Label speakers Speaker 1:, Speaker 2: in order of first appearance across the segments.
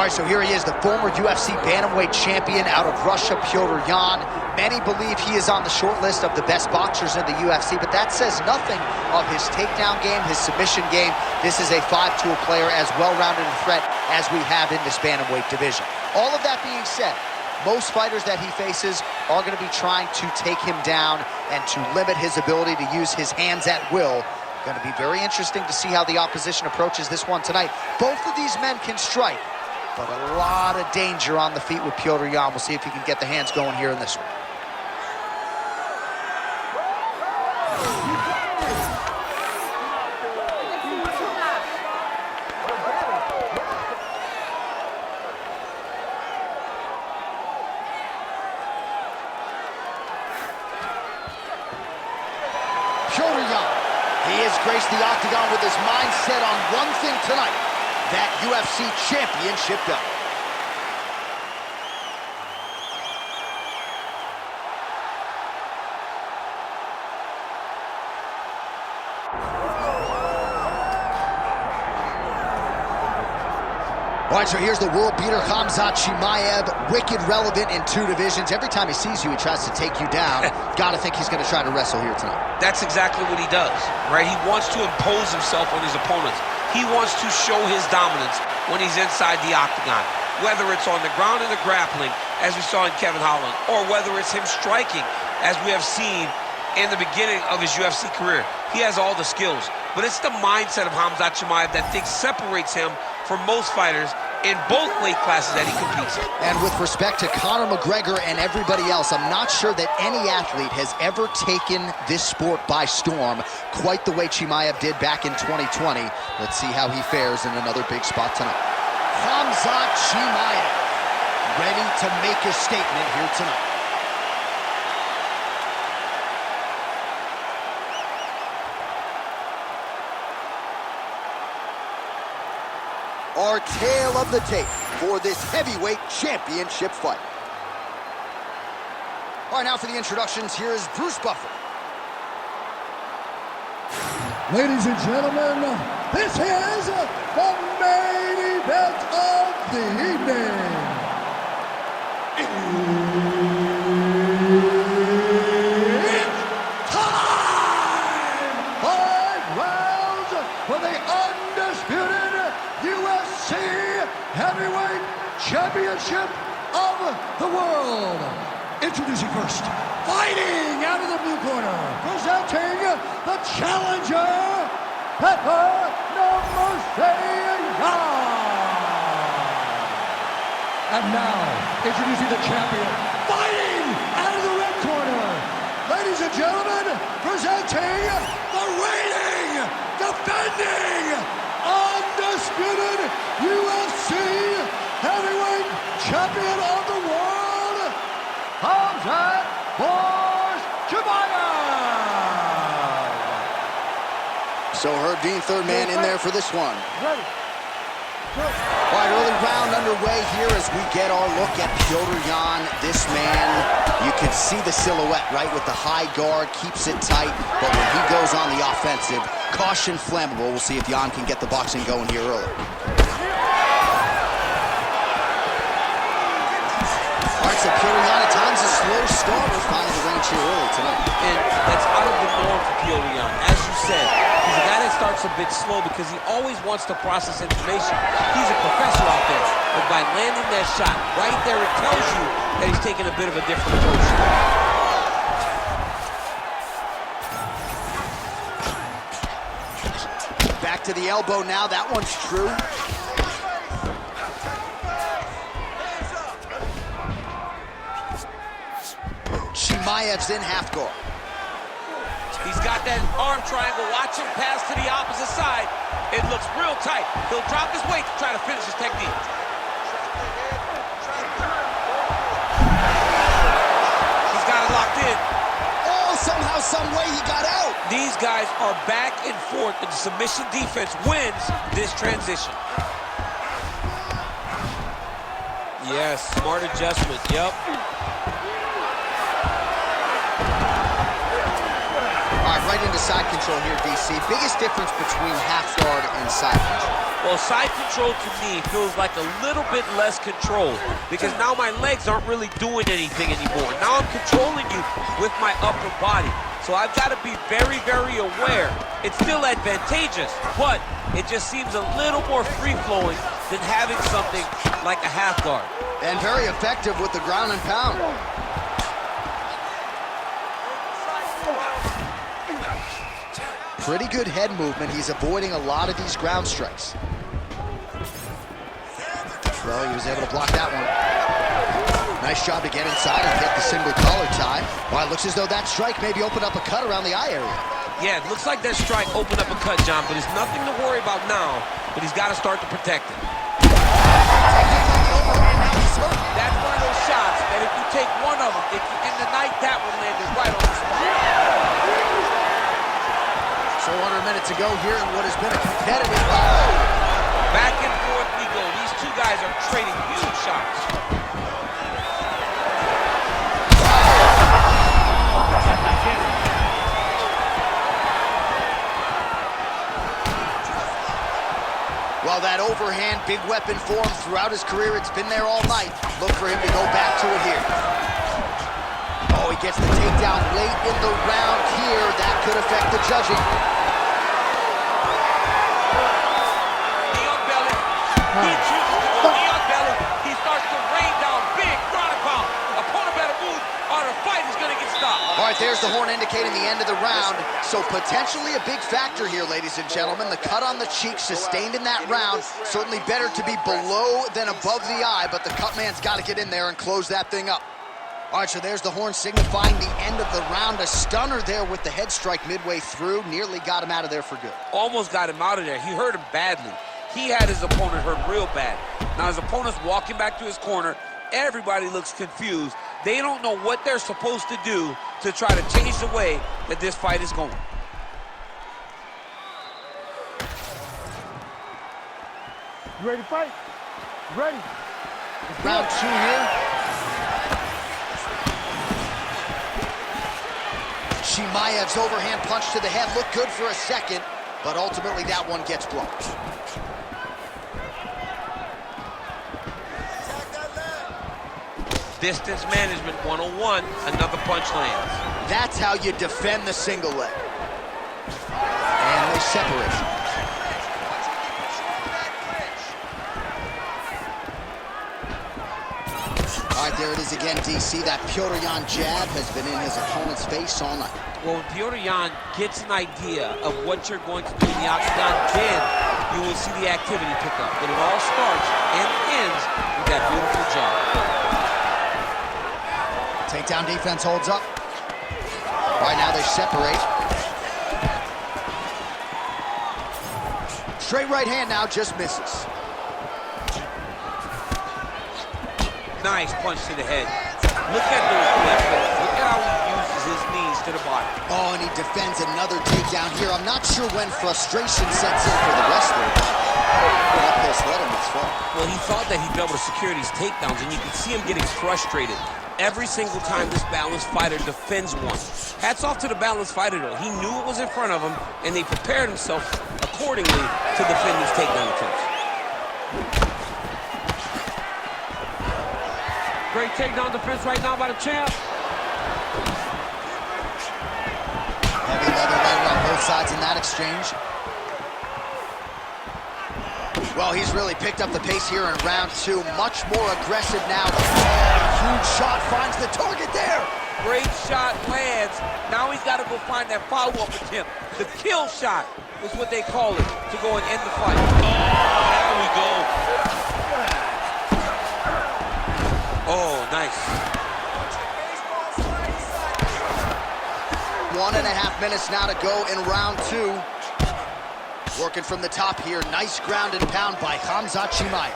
Speaker 1: All right, so here he is, the former UFC bantamweight champion out of Russia, Petr Yan. Many believe he is on the short list of the best boxers in the UFC, but that says nothing of his takedown game, his submission game. This is a five-tool player, as well-rounded a threat as we have in this bantamweight division. All of that being said, most fighters that he faces are going to be trying to take him down and to limit his ability to use his hands at will. Going to be very interesting to see how the opposition approaches this one tonight. Both of these men can strike, but a lot of danger on the feet with Petr Yan. We'll see if he can get the hands going here in this one. Petr Yan, he has graced the octagon with his mind set on one thing tonight: that UFC championship belt. All right, so here's the world beater, Khamzat Chimaev, wicked relevant in two divisions. Every time he sees you, he tries to take you down. Gotta think he's gonna try to wrestle here tonight.
Speaker 2: That's exactly what he does, right? He wants to impose himself on his opponents. He wants to show his dominance when he's inside the octagon, whether it's on the ground in the grappling, as we saw in Kevin Holland, or whether it's him striking, as we have seen in the beginning of his UFC career. He has all the skills, but it's the mindset of Khamzat Chimaev that separates him from most fighters in both weight classes that he competes in.
Speaker 1: And with respect to Conor McGregor and everybody else, I'm not sure that any athlete has ever taken this sport by storm quite the way Chimaev did back in 2020. Let's see how he fares in another big spot tonight. Khamzat Chimaev, ready to make a statement here tonight. Our tale of the tape for this heavyweight championship fight. All right, now for the introductions, here is Bruce Buffer.
Speaker 3: Ladies and gentlemen, this is the main event of the evening. It's time! 5 rounds for the undisputed UFC Heavyweight Championship of the world. Introducing first, fighting out of the blue corner, presenting the challenger, Petr Yan. And now, introducing the champion, fighting out of the red corner. Ladies and gentlemen, presenting the reigning, defending, undisputed UFC Heavyweight Champion of the world, Khamzat Chimaev.
Speaker 1: So Herb Dean, third man in there for this one.
Speaker 3: Ready.
Speaker 1: All right, early round underway here as we get our look at Petr Yan. This man, you can see the silhouette, right? With the high guard, keeps it tight, but when he goes on the offensive, caution flammable. We'll see if Yan can get the boxing going here early. All right, so Petr Yan at times a slow start. We're finding the range here early tonight.
Speaker 2: And that's out of the norm for Petr Yan. As you said, he's a guy that starts a bit slow because he always wants to process information. He's a professor out there. But by landing that shot right there, it tells you that he's taking a bit of a different approach.
Speaker 1: Back to the elbow now. That one's true. Chimaev's in half guard.
Speaker 2: He's got that arm triangle. Watch him pass to the opposite side. It looks real tight. He'll drop his weight to try to finish his technique. He's got it locked in.
Speaker 1: Oh, somehow, some way he got out.
Speaker 2: These guys are back and forth, and the submission defense wins this transition. Yes, smart adjustment. Yep.
Speaker 1: All right, right into side control here, DC. Biggest difference between half guard and side control?
Speaker 2: Well, side control to me feels like a little bit less control because now my legs aren't really doing anything anymore. Now I'm controlling you with my upper body. So I've got to be very, very aware. It's still advantageous, but it just seems a little more free-flowing than having something like a half guard.
Speaker 1: And very effective with the ground and pound. Pretty good head movement. He's avoiding a lot of these ground strikes. Well, he was able to block that one. Nice job to get inside and get the single collar tie. Well, it looks as though that strike maybe opened up a cut around the eye area.
Speaker 2: Yeah, it looks like that strike opened up a cut, John, but it's nothing to worry about now, but he's got to start to protect it. That's one of those shots that if you take one of them, if you in the night, that one landed right on the spot.
Speaker 1: So under a minute to go here in what has been a competitive battle.
Speaker 2: Back and forth we go. These two guys are trading huge shots. Well, that overhand big weapon form throughout his career, it's been there all night. Look for him to go back to it here. Oh, he gets the takedown late in the round here. That could affect the judging. Knee on belly. He chooses to go knee on belly. He starts to rain down big ground and pound. Opponent better move or the fight is going to get stopped.
Speaker 1: All right, there's the horn indicating the end of the round. So potentially a big factor here, ladies and gentlemen. The cut on the cheek sustained in that round. Certainly better to be below than above the eye, but the cut man's got to get in there and close that thing up. All right, so there's the horn signifying the end of the round. A stunner there with the head strike midway through. Nearly got him out of there for good.
Speaker 2: Almost got him out of there. He hurt him badly. He had his opponent hurt real bad. Now his opponent's walking back to his corner. Everybody looks confused. They don't know what they're supposed to do to try to change the way that this fight is going.
Speaker 4: You ready to fight? You ready?
Speaker 1: Round two here. Chimaev's overhand punch to the head looked good for a second, but ultimately that one gets blocked.
Speaker 2: Distance management 101, another punch lands.
Speaker 1: That's how you defend the single leg. And they separate. All right, there it is again, DC. That Petr Yan jab has been in his opponent's face all night.
Speaker 2: Well, when Petr Yan gets an idea of what you're going to do in the octagon, then you will see the activity pick up. But it all starts and ends with that beautiful jab.
Speaker 1: Takedown defense holds up. Right now they separate. Straight right hand now, just misses.
Speaker 2: Nice punch to the head. Look at those weapons. Look at how he uses his knees to the body.
Speaker 1: Oh, and he defends another takedown here. I'm not sure when frustration sets in for the wrestler. That pulse let him this far.
Speaker 2: Well, he thought that he'd be able to secure these takedowns, and you can see him getting frustrated every single time this balanced fighter defends one. Hats off to the balanced fighter, though. He knew what was in front of him, and they prepared himself accordingly to defend his takedown attempts. Great takedown defense right now by the champ.
Speaker 1: Heavy leather labor on both sides in that exchange. Well, he's really picked up the pace here in round two. Much more aggressive now. Huge shot finds the target there.
Speaker 2: Great shot lands. Now he's got to go find that follow-up attempt. The kill shot is what they call it, to go and end the fight. Oh, there we go. Oh, nice.
Speaker 1: 1.5 minutes now to go in round two. Working from the top here. Nice ground and pound by Khamzat Chimaev.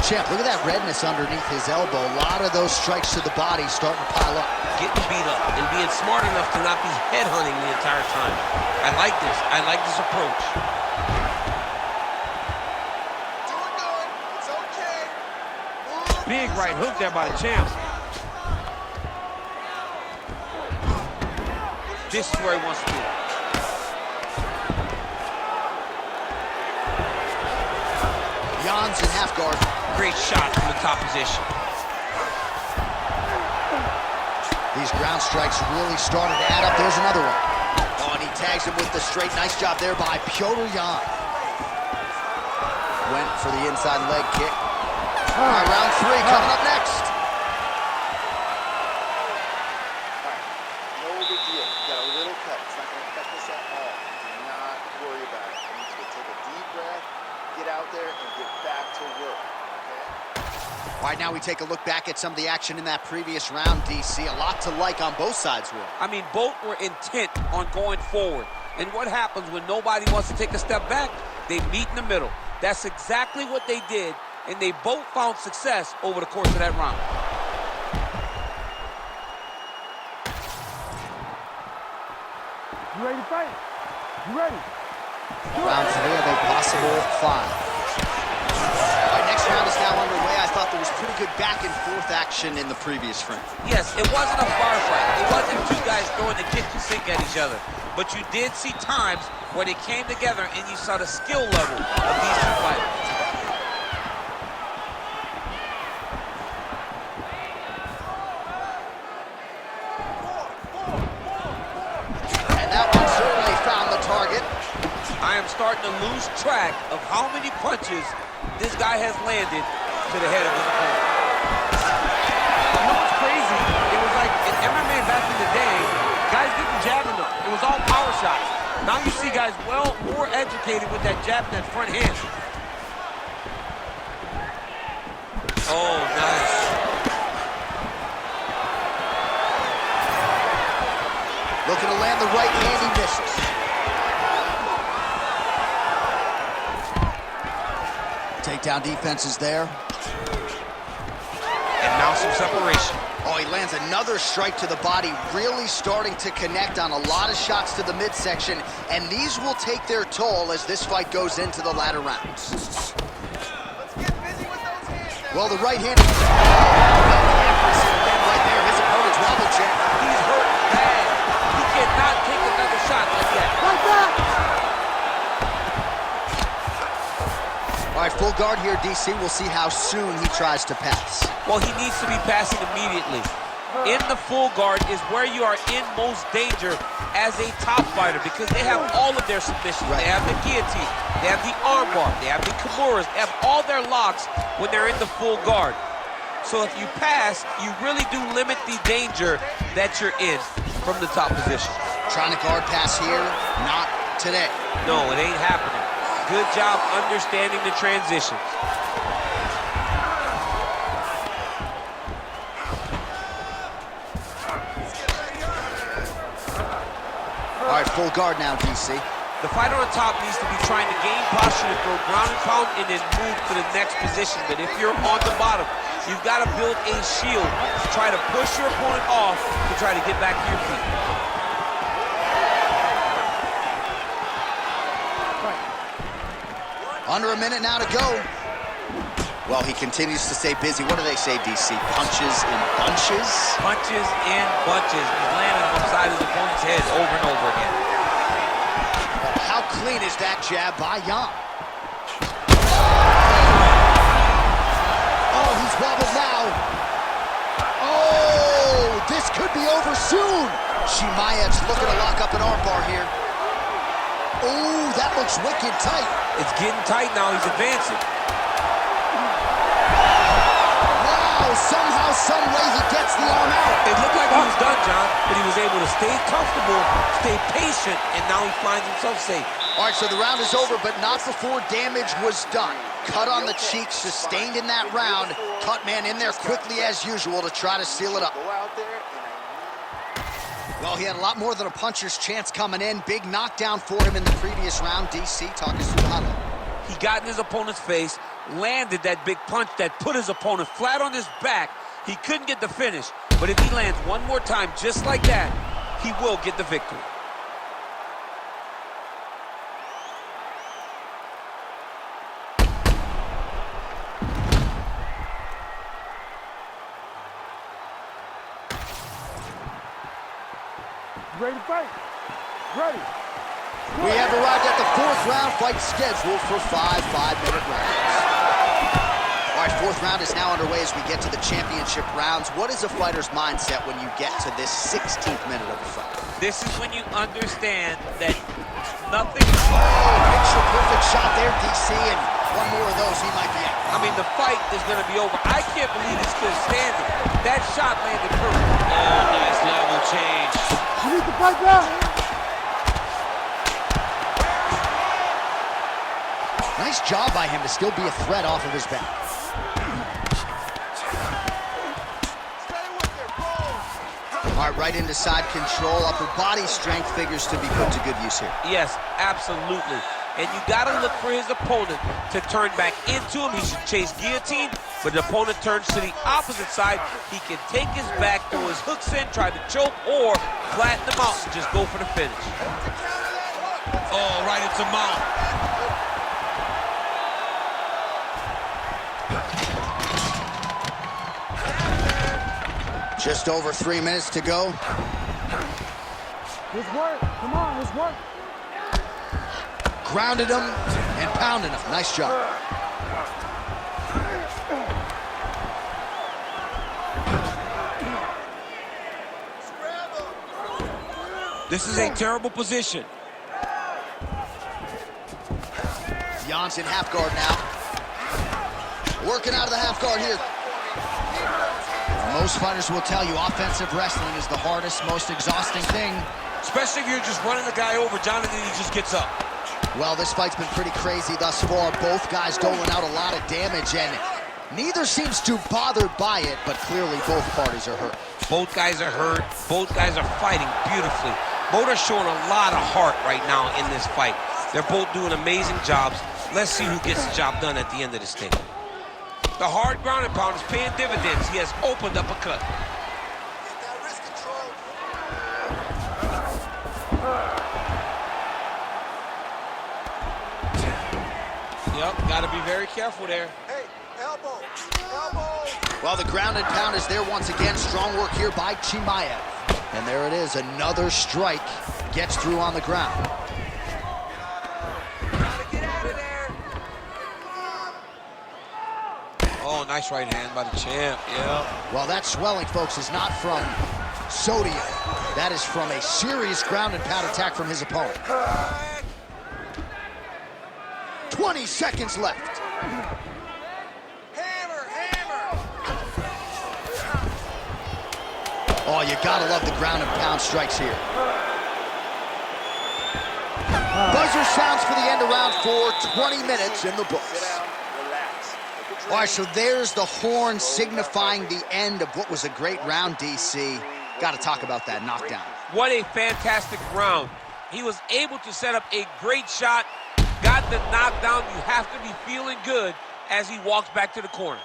Speaker 1: Champ, look at that redness underneath his elbow. A lot of those strikes to the body starting to pile up.
Speaker 2: Getting beat up and being smart enough to not be headhunting the entire time. I like this. I like this approach.
Speaker 4: Doing good. It's okay.
Speaker 2: Big right hook there by the champ. This is where he wants to be.
Speaker 1: Yan's in half guard.
Speaker 2: Great shot from the top position.
Speaker 1: These ground strikes really started to add up. There's another one. Oh, and he tags him with the straight. Nice job there by Petr Yan. Went for the inside leg kick. All right, round 3 coming up next.
Speaker 5: No big deal. You got a little cut. It's not going to affect us at all. Do not worry about it. I need you to take a deep breath, get out there, and get back to work. Okay?
Speaker 1: All right, now we take a look back at some of the action in that previous round, DC. A lot to like on both sides, Will.
Speaker 2: I mean, both were intent on going forward. And what happens when nobody wants to take a step back? They meet in the middle. That's exactly what they did, and they both found success over the course of that round.
Speaker 4: You ready to fight? You ready?
Speaker 1: Round 3 of a possible 5. All right, next round is now underway. I thought there was pretty good back and forth action in the previous frame.
Speaker 2: Yes, it wasn't a bar fight. It wasn't two guys throwing the kitchen sink at each other. But you did see times where they came together and you saw the skill level of these two fighters.
Speaker 1: And that one certainly found the target.
Speaker 2: I am starting to lose track of how many punches this guy has landed to the head of his opponent. You know what's crazy? It was like in MMA back in the day, guys didn't jab enough. It was all power shots. Now you see guys more educated with that jab and that front hand. Oh, nice.
Speaker 1: Looking to land the right hand, he misses. Takedown defense is there.
Speaker 2: And now some separation.
Speaker 1: Oh, he lands another strike to the body, really starting to connect on a lot of shots to the midsection, and these will take their toll as this fight goes into the latter rounds.
Speaker 5: Let's get busy with those hands now.
Speaker 1: Well, the right hand is right there. His opponent's wobble check.
Speaker 2: He's hurt bad. He cannot take another shot like that.
Speaker 4: Like that!
Speaker 1: All right, full guard here, DC. We'll see how soon he tries to pass.
Speaker 2: Well, he needs to be passing immediately. In the full guard is where you are in most danger as a top fighter because they have all of their submissions.
Speaker 1: Right.
Speaker 2: They have the guillotine, they have the armbar, they have the kimuras, they have all their locks when they're in the full guard. So if you pass, you really do limit the danger that you're in from the top position.
Speaker 1: Trying to guard pass here, not today.
Speaker 2: No, it ain't happening. Good job understanding the transitions.
Speaker 1: All right, full guard now, DC.
Speaker 2: The fighter on top needs to be trying to gain posture to throw ground and pound and then move to the next position. But if you're on the bottom, you've got to build a shield to try to push your opponent off to try to get back to your feet.
Speaker 1: Under a minute now to go. Well, he continues to stay busy. What do they say, DC? Punches in bunches?
Speaker 2: Punches in bunches. He's landing on the side of his opponent's head over and over again.
Speaker 1: How clean is that jab by Yan? Oh, he's wobbled now. Oh, this could be over soon. Chimaev's looking to lock up an armbar here. Oh, that looks wicked tight.
Speaker 2: It's getting tight now. He's advancing.
Speaker 1: Wow, somehow, some way he gets the arm out.
Speaker 2: It looked like he was done, John, but he was able to stay comfortable, stay patient, and now he finds himself safe.
Speaker 1: All right, so the round is over, but not before damage was done. Cut on the cheek, sustained in that round. Cut man in there quickly as usual to try to seal it up.
Speaker 5: Go out there and
Speaker 1: Well, he had a lot more than a puncher's chance coming in. Big knockdown for him in the previous round. DC, talk us through the highlight.
Speaker 2: He got in his opponent's face, landed that big punch that put his opponent flat on his back. He couldn't get the finish, but if he lands one more time just like that, he will get the victory.
Speaker 4: You ready to fight? Ready.
Speaker 1: We have arrived at the 4th round, fight scheduled for 5 5-minute rounds. All right, 4th round is now underway as we get to the championship rounds. What is a fighter's mindset when you get to this 16th minute of the fight?
Speaker 2: This is when you understand that nothing...
Speaker 1: Picture perfect shot there, DC, and one more of those, he might be out.
Speaker 2: I mean, the fight is going to be over. I can't believe he's still standing. That shot landed perfect. Oh, nice level change.
Speaker 4: You need to fight back.
Speaker 1: Nice job by him to still be a threat off of his back. All right, right into side control. Upper body strength figures to be put to good use here.
Speaker 2: Yes, absolutely. And you got to look for his opponent to turn back into him. He should chase guillotine, but the opponent turns to the opposite side. He can take his back, throw his hooks in, try to choke, or flatten him out and just go for the finish. Oh, right into mount.
Speaker 1: Just over 3 minutes to go.
Speaker 4: Let's work. Come on, let's work.
Speaker 1: Grounded him and pounded him. Nice job.
Speaker 2: This is a terrible position.
Speaker 1: Yan's in half guard now. Working out of the half guard here. Most fighters will tell you offensive wrestling is the hardest, most exhausting thing.
Speaker 2: Especially if you're just running the guy over, Jonathan, he just gets up.
Speaker 1: Well, this fight's been pretty crazy thus far. Both guys doling out a lot of damage, and neither seems too bothered by it, but clearly both parties are hurt.
Speaker 2: Both guys are hurt. Both guys are fighting beautifully. Both are showing a lot of heart right now in this fight. They're both doing amazing jobs. Let's see who gets the job done at the end of this thing. The hard ground and pound is paying dividends. He has opened up a cut. Yep, got to be very careful there.
Speaker 5: Hey, elbow, elbow.
Speaker 1: Well, the ground and pound is there once again. Strong work here by Chimaev. And there it is, another strike. Gets through on the ground.
Speaker 2: Oh, nice right hand by the champ, yeah.
Speaker 1: Well, that swelling, folks, is not from sodium. That is from a serious ground and pound attack from his opponent. 20 seconds left.
Speaker 5: Hammer, hammer.
Speaker 1: Oh, you gotta love the ground and pound strikes here. Buzzer sounds for the end of round 4, 20 minutes in the books.
Speaker 5: Sit down, relax.
Speaker 1: All right, so there's the horn signifying the end of what was a great round, DC. Got to talk about that knockdown.
Speaker 2: What a fantastic round. He was able to set up a great shot, got the knockdown. You have to be feeling good as he walks back to the corner.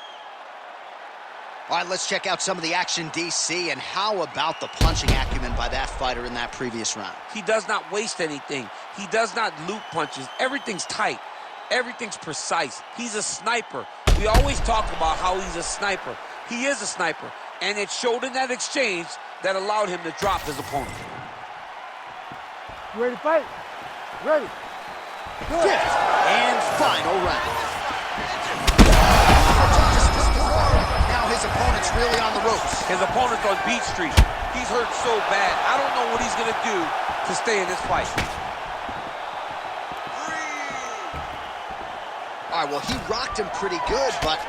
Speaker 1: All right, let's check out some of the action, DC, and how about the punching acumen by that fighter in that previous round?
Speaker 2: He does not waste anything. He does not loop punches. Everything's tight. Everything's precise. He's a sniper. We always talk about how he's a sniper. He is a sniper, and it showed in that exchange that allowed him to drop his opponent.
Speaker 4: You ready to fight? Ready. Good.
Speaker 1: 5th and final round. Now his opponent's really on the ropes.
Speaker 2: His opponent's on Beach Street. He's hurt so bad. I don't know what he's going to do to stay in this fight.
Speaker 1: All right, well, he rocked him pretty good, but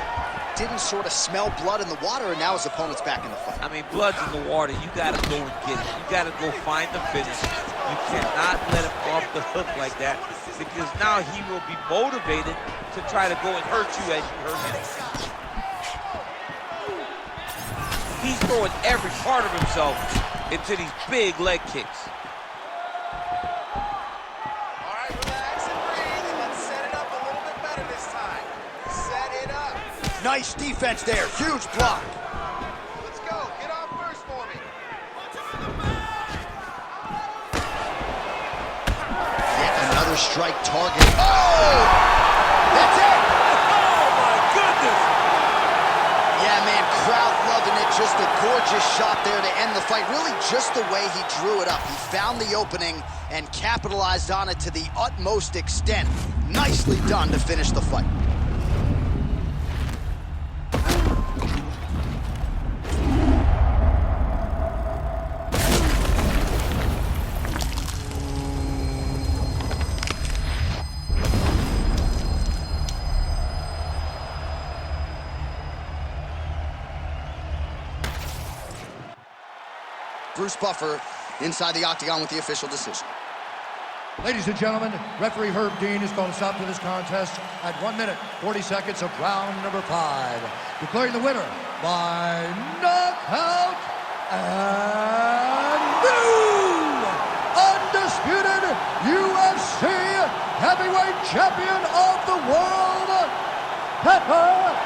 Speaker 1: didn't sort of smell blood in the water, and now his opponent's back in the fight.
Speaker 2: I mean, blood's in the water. You got to go and get it. You got to go find the finish. You cannot let him off the hook like that, because now he will be motivated to try to go and hurt you as you hurt him. He's throwing every part of himself into these big leg kicks.
Speaker 5: All right, relax and breathe, and let's set it up a little bit better this time. Set it up.
Speaker 1: Nice defense there. Huge block.
Speaker 5: Let's go. Get off first for me.
Speaker 1: Yet another strike target. Oh! That's it!
Speaker 2: Oh, my goodness!
Speaker 1: Yeah, man, crowd loving it. Just a gorgeous Gorgeous shot there to end the fight. Really just the way he drew it up. He found the opening and capitalized on it to the utmost extent. Nicely done to finish the fight. Bruce Buffer inside the octagon with the official decision.
Speaker 3: Ladies and gentlemen, referee Herb Dean is going to stop to this contest at 1 minute, 40 seconds of round number 5. Declaring the winner by knockout and new undisputed UFC heavyweight champion of the world, Petr